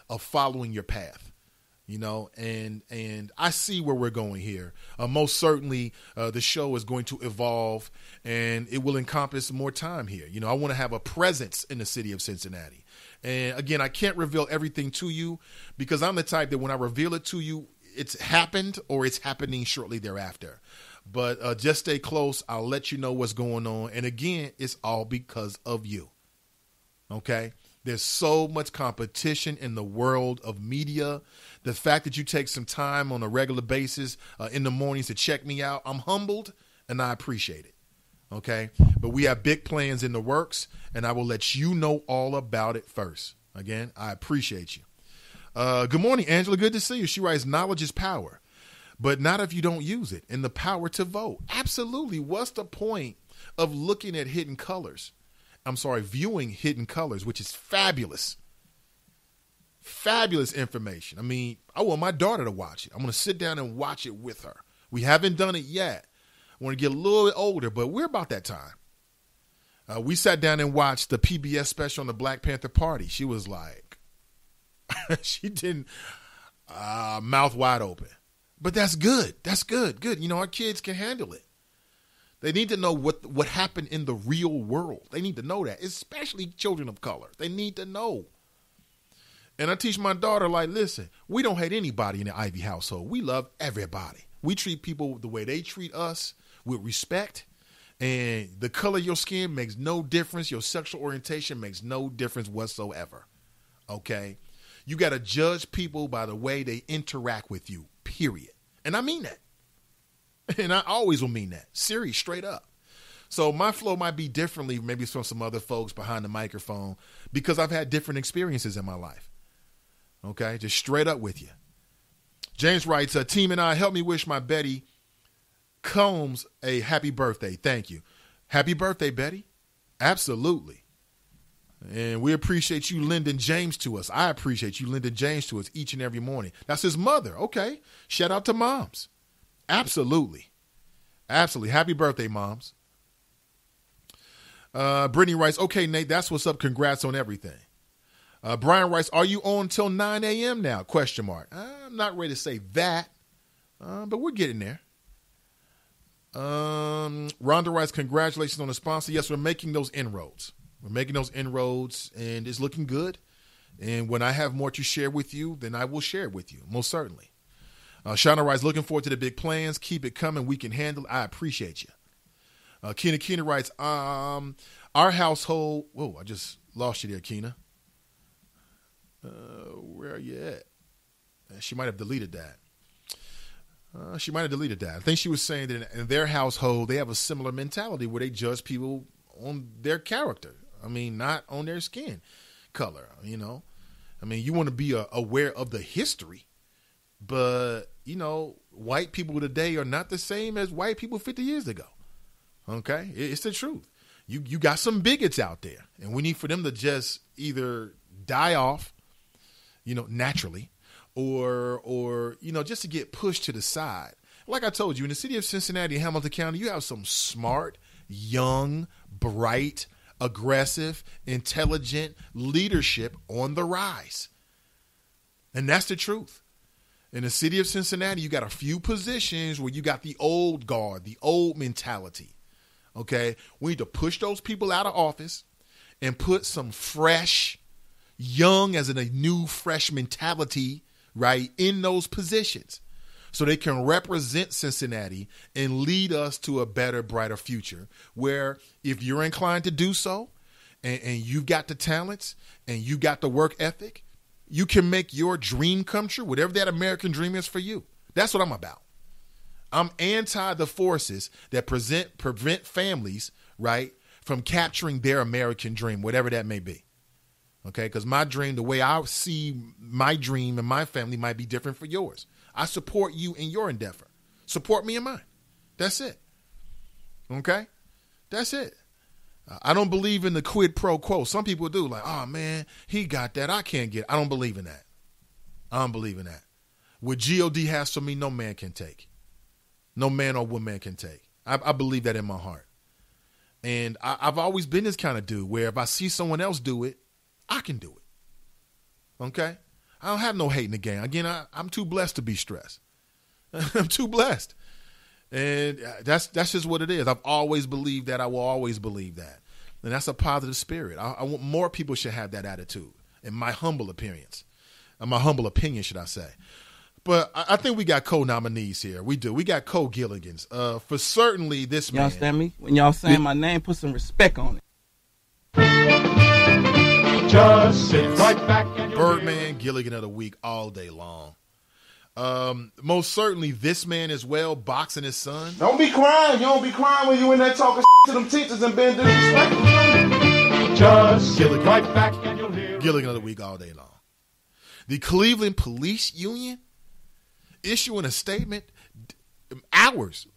of following your path. And I see where we're going here. Most certainly, the show is going to evolve, and it will encompass more time here. I want to have a presence in the city of Cincinnati. And again, I can't reveal everything to you because I'm the type that when I reveal it to you, it's happened or it's happening shortly thereafter. But just stay close. I'll let you know what's going on. And again, it's all because of you. Okay? There's so much competition in the world of media. The fact that you take some time on a regular basis in the mornings to check me out, I'm humbled and I appreciate it. Okay? But we have big plans in the works, and I will let you know all about it first. Again, I appreciate you. Good morning, Angela. Good to see you. She writes, knowledge is power, but not if you don't use it. And the power to vote. Absolutely. What's the point of looking at hidden colors? Viewing hidden colors, which is fabulous. Fabulous information. I mean, I want my daughter to watch it. I'm going to sit down and watch it with her. We haven't done it yet. I want to get a little bit older, but we're about that time. We sat down and watched the PBS special on the Black Panther Party. She was like, she didn't, mouth wide open. But that's good. That's good. Good. Our kids can handle it. They need to know what happened in the real world. They need to know that, especially children of color. They need to know. And I teach my daughter, listen, we don't hate anybody in the Ivey household. We love everybody. We treat people the way they treat us, with respect. And the color of your skin makes no difference. Your sexual orientation makes no difference whatsoever. Okay? You got to judge people by the way they interact with you, period. And I mean that. And I always will mean that. Serious, straight up. So my flow might be differently, maybe from some other folks behind the microphone, because I've had different experiences in my life. Okay? Just straight up with you. James writes, team and I, help me wish my Betty Combs a happy birthday. Thank you. Happy birthday, Betty. Absolutely. And we appreciate you lending James to us. I appreciate you lending James to us each and every morning. That's his mother. Okay. Shout out to moms. Absolutely. Absolutely. Happy birthday, moms. Brittany writes, okay, Nate, that's what's up. Congrats on everything. Brian writes, are you on till 9 a.m. now? Question mark. I'm not ready to say that, but we're getting there. Rhonda writes, congratulations on the sponsor. Yes, we're making those inroads. We're making those inroads, and it's looking good. And when I have more to share with you, then I will share it with you, most certainly. Shauna writes, looking forward to the big plans. Keep it coming. We can handle it. I appreciate you. Keena writes, our household. Whoa, I just lost you there, Keena. Where are you at? She might have deleted that. I think she was saying that in their household, they have a similar mentality where they judge people on their character. I mean, not on their skin color, I mean, you want to be aware of the history, but, white people today are not the same as white people 50 years ago. Okay? It's the truth. You got some bigots out there, and we need for them to just either die off, naturally, or just to get pushed to the side. Like I told you, in the city of Cincinnati and Hamilton County, you have some smart, young, bright, aggressive, intelligent leadership on the rise. And that's the truth. In the city of Cincinnati, you got a few positions where you got the old guard, the old mentality. Okay? We need to push those people out of office and put some fresh, young as in a new, fresh mentality, right, in those positions so they can represent Cincinnati and lead us to a better, brighter future where if you're inclined to do so and you've got the talents and you got the work ethic, you can make your dream come true, whatever that American dream is for you. That's what I'm about. I'm anti the forces that prevent families, right, from capturing their American dream, whatever that may be. Okay, because my dream, the way I see my dream and my family might be different for yours. I support you in your endeavor. Support me in mine. That's it. Okay? That's it. I don't believe in the quid pro quo. Some people do, like, oh, man, he got that. I can't get it. I don't believe in that. I don't believe in that. What G.O.D. has for me, no man can take. No man or woman can take. I believe that in my heart. And I've always been this kind of dude where if I see someone else do it, I can do it. Okay? I don't have no hate in the game. Again, I'm too blessed to be stressed. I'm too blessed. And that's just what it is. I've always believed that. I will always believe that. And that's a positive spirit. I want more people should have that attitude, in my humble appearance. My humble opinion, should I say. But I think we got co-nominees here. We do. We got co-Gilligans. For certainly this man. You understand me? When y'all saying my name, put some respect on it. Just sit right back and Birdman, Gilligan of the week all day long. Most certainly this man as well, boxing his son. Don't be crying. You don't be crying when you in there talking to them teachers and being disrespectful. Just sit right back and you'll hear Gilligan of the week all day long. The Cleveland Police Union issuing a statement hours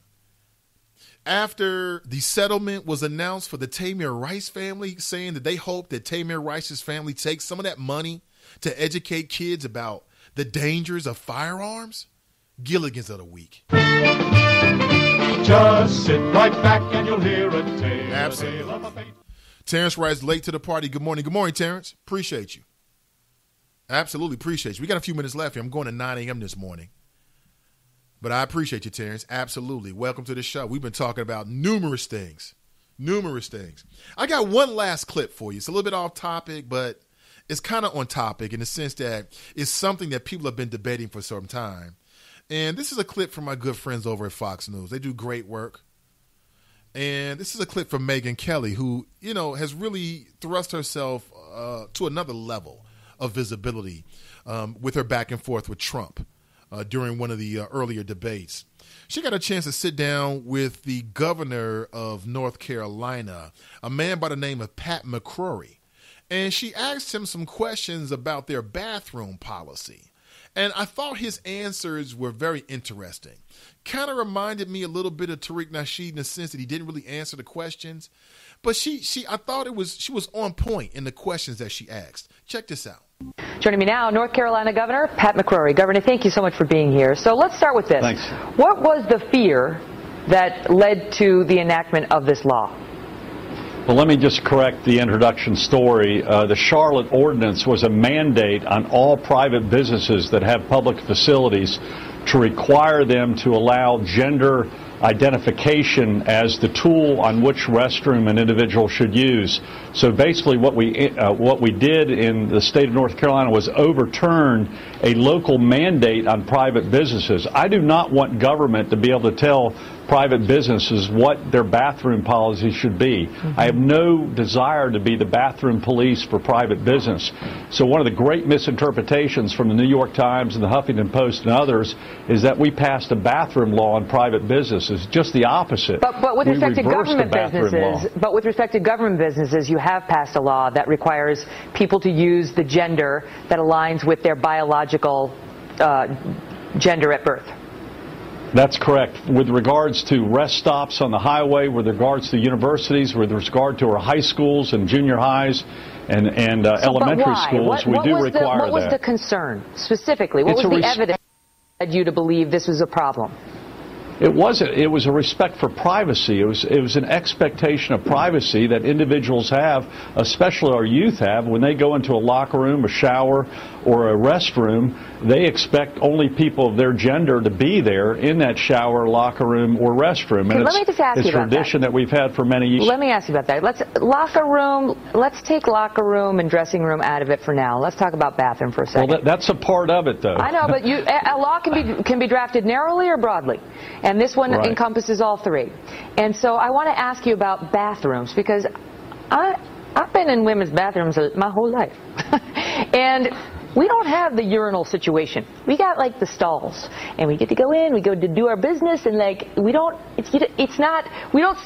after the settlement was announced for the Tamir Rice family, saying that they hope that Tamir Rice's family takes some of that money to educate kids about the dangers of firearms. Gilligan's of the week. Just sit right back and you'll hear a tale. Absolutely. Terrence writes, late to the party. Good morning. Good morning, Terrence. Appreciate you. Absolutely appreciate you. We got a few minutes left here. I'm going to 9 a.m. this morning. But I appreciate you, Terrence. Absolutely. Welcome to the show. We've been talking about numerous things. Numerous things. I got one last clip for you. It's a little bit off topic, but it's kind of on topic in the sense that it's something that people have been debating for some time. And this is a clip from my good friends over at Fox News. They do great work. And this is a clip from Megyn Kelly, who, you know, has really thrust herself to another level of visibility with her back and forth with Trump during one of the earlier debates. She got a chance to sit down with the governor of North Carolina, a man by the name of Pat McCrory, and she asked him some questions about their bathroom policy. And I thought his answers were very interesting. Kind of reminded me a little bit of Tariq Nasheed in the sense that he didn't really answer the questions. But I thought she was on point in the questions that she asked. Check this out. Joining me now, North Carolina Governor Pat McCrory. Governor, thank you so much for being here. So let's start with this. Thanks. What was the fear that led to the enactment of this law? Well, let me just correct the introduction story. The Charlotte Ordinance was a mandate on all private businesses that have public facilities to require them to allow gender identification as the tool on which restroom an individual should use. So basically what we did in the state of North Carolina was overturn a local mandate on private businesses. I do not want government to be able to tell private businesses what their bathroom policy should be. I have no desire to be the bathroom police for private business. So one of the great misinterpretations from the New York Times and the Huffington Post and others is that we passed a bathroom law on private businesses. Just the opposite. But with respect to government businesses, you have passed a law that requires people to use the gender that aligns with their biological gender at birth. That's correct. With regards to rest stops on the highway, with regards to universities, with regard to our high schools and junior highs and elementary schools, we do require that. What was the concern specifically? What was the evidence that led you to believe this was a problem? It wasn't. It was a respect for privacy. It was an expectation of privacy that individuals have, especially our youth have, when they go into a locker room, a shower, or a restroom. They expect only people of their gender to be there in that shower, locker room, or restroom. And let me just ask you about tradition that we've had for many years. Let me ask you about that. Let's take locker room and dressing room out of it for now. Let's talk about bathroom for a second. Well, that's a part of it, though. I know, but a law can be drafted narrowly or broadly. And this one encompasses all three. And so I want to ask you about bathrooms, because I've been in women's bathrooms my whole life. And we don't have the urinal situation. We got like the stalls, and we get to go in, we go to do our business, and like we don't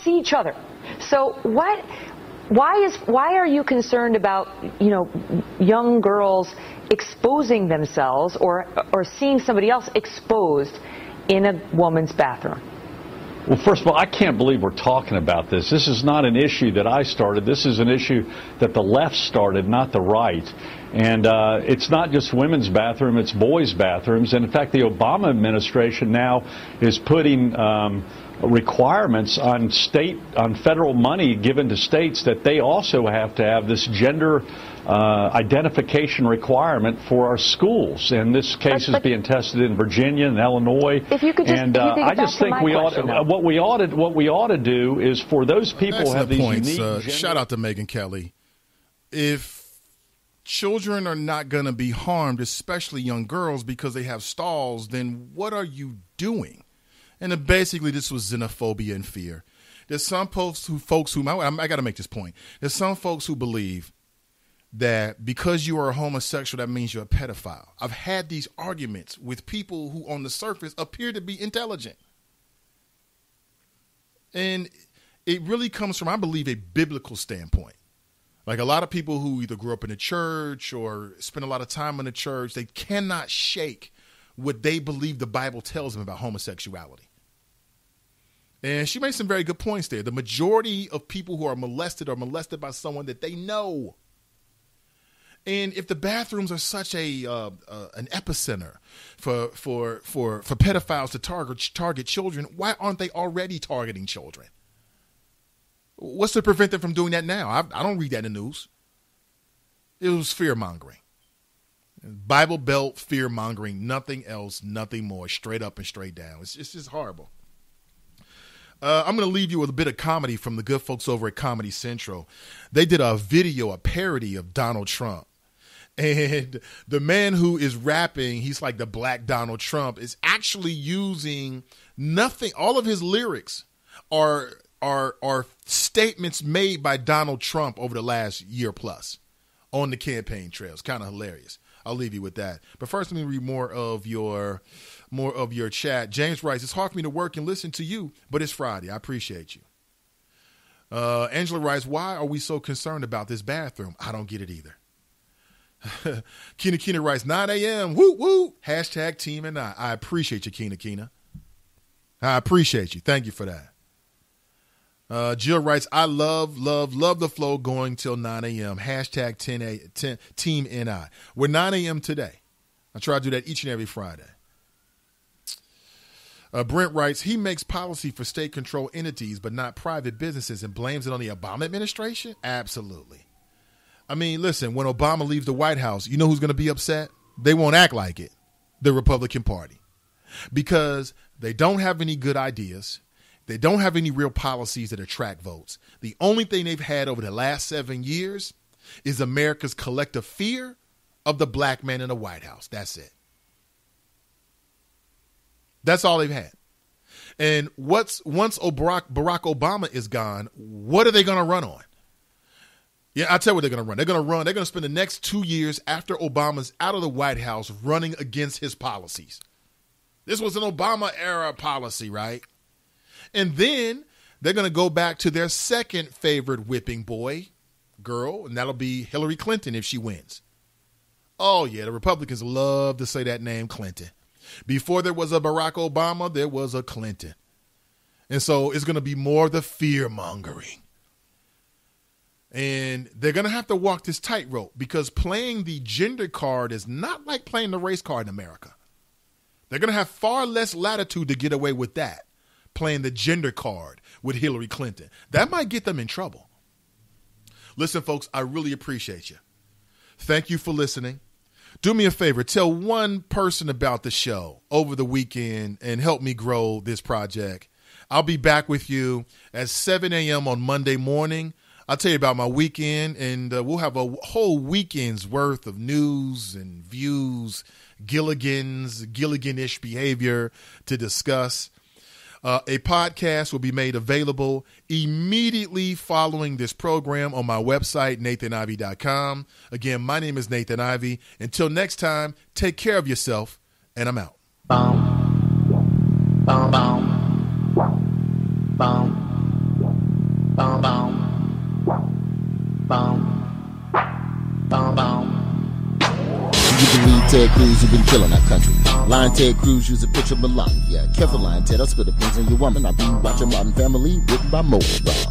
see each other. So why are you concerned about, young girls exposing themselves or seeing somebody else exposed in a woman's bathroom? Well, first of all, I can't believe we're talking about this. This is not an issue that I started. This is an issue that the left started, not the right. And it's not just women's bathroom, it's boys' bathrooms. And in fact, the Obama administration now is putting requirements on federal money given to states that they also have to have this gender identification requirement for our schools. And this case is being tested in Virginia and Illinois. If you could just, and I just think we ought what we ought to do is for those people who have these unique shout out to Megyn Kelly. If children are not going to be harmed, especially young girls, because they have stalls, then what are you doing? And then basically this was xenophobia and fear. There's some folks who I got to make this point. There's some folks who believe that because you are a homosexual, that means you're a pedophile. I've had these arguments with people who on the surface appear to be intelligent. And it really comes from, I believe, a biblical standpoint. Like a lot of people who either grew up in the church or spend a lot of time in the church, they cannot shake what they believe the Bible tells them about homosexuality. And she made some very good points there. The majority of people who are molested by someone that they know. And if the bathrooms are such an epicenter for pedophiles to target children, why aren't they already targeting children? What's to prevent them from doing that now? I don't read that in the news. It was fear-mongering. Bible Belt fear-mongering, nothing else, nothing more, straight up and straight down. It's just horrible. I'm going to leave you with a bit of comedy from the good folks over at Comedy Central. They did a parody of Donald Trump. And the man who is rapping, he's like the black Donald Trump, is actually using nothing. All of his lyrics are statements made by Donald Trump over the last year plus on the campaign trails. Kind of hilarious. I'll leave you with that. But first, let me read more of your chat. James writes, it's hard for me to work and listen to you, but it's Friday. I appreciate you. Angela writes, why are we so concerned about this bathroom? I don't get it either. Kina writes, 9 a.m. Woo woo. Hashtag team and I appreciate you, Kina. I appreciate you. Thank you for that. Jill writes, I love the flow going till 9 a.m. Hashtag 10 team NI. We're 9 a.m. today. I try to do that each and every Friday. Brent writes, he makes policy for state-controlled entities but not private businesses and blames it on the Obama administration? Absolutely. I mean, listen, when Obama leaves the White House, you know who's going to be upset? They won't act like it, the Republican Party, because they don't have any good ideas. They don't have any real policies that attract votes. The only thing they've had over the last 7 years is America's collective fear of the black man in the White House. That's it. That's all they've had. And once Barack Obama is gone, what are they going to run on? Yeah, I'll tell you what they're going to run. They're going to spend the next 2 years after Obama's out of the White House running against his policies. This was an Obama era policy, right? And then they're going to go back to their second favorite whipping boy, girl, and that'll be Hillary Clinton if she wins. Oh, yeah, the Republicans love to say that name, Clinton. Before there was a Barack Obama, there was a Clinton. And so it's going to be more of the fear-mongering. And they're going to have to walk this tightrope because playing the gender card is not like playing the race card in America. They're going to have far less latitude to get away with that, playing the gender card with Hillary Clinton. That might get them in trouble. Listen, folks, I really appreciate you. Thank you for listening. Do me a favor, tell one person about the show over the weekend and help me grow this project. I'll be back with you at 7 a.m. on Monday morning. I'll tell you about my weekend, and we'll have a whole weekend's worth of news and views, Gilligan-ish behavior to discuss. A podcast will be made available immediately following this program on my website, nathanivey.com. Again, my name is Nathan Ivey. Until next time, take care of yourself, and I'm out. You can lead Ted Cruz, you've been killing our country. Lion Ted Cruz use a picture of Melania. Careful, Lion Ted, I'll spit the beans on your woman. I be watching Modern Family, written by Mo.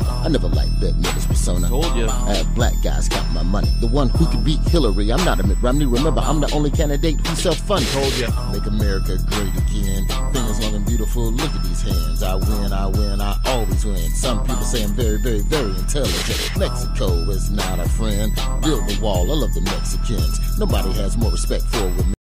I never liked Bette Midler's persona. Told ya. I had black guys counting my money. The one who could beat Hillary. I'm not a Mitt Romney. Remember, I'm the only candidate who self-fund. Told ya. Make America great again. Fingers long and beautiful. Look at these hands. I win, I always win. Some people say I'm very, very, very intelligent. Mexico is not a friend. Build the wall. I love the Mexicans. Nobody has more respect for women.